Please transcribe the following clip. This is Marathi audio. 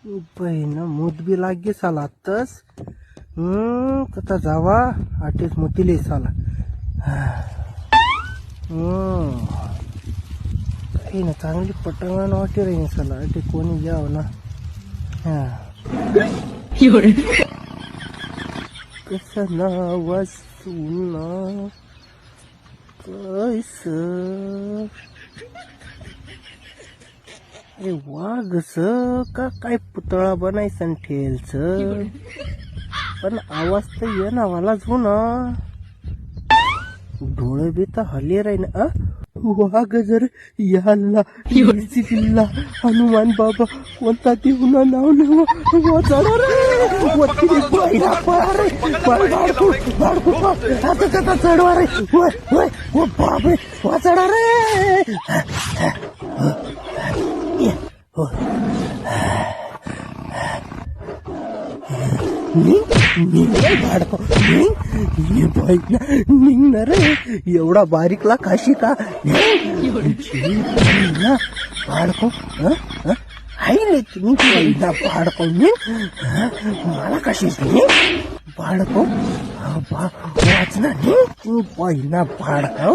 बहीण मूत बी लागे साला आत्ताच. कथा जावा आटेच मुतीले साला. काही ना चांगली पटंगण वाटे राहील साला. अटे कोणी यावं ना. कसा नावा सुना कैस अरे वाघच का काय पुतळा बनायचा ठेलच. पण आवाज तर ये ना वालाच हो ना. डोळे बी तर हले राहीन. वाघ जर याला जिल्ला हनुमान बाबा कोणता देऊन नाव नव वाचणार रे. वरती पायला पारे बाळगू बाळगू आता चढवा रे. वय वय ओ बापरे वाचणार रे. निघणार रे. एवढा बारीकला खाशी का भाडको. हाय तुम्ही पहिला भाडको. मला कशी भाडको वाचना तुम्ही पहिला भाडको.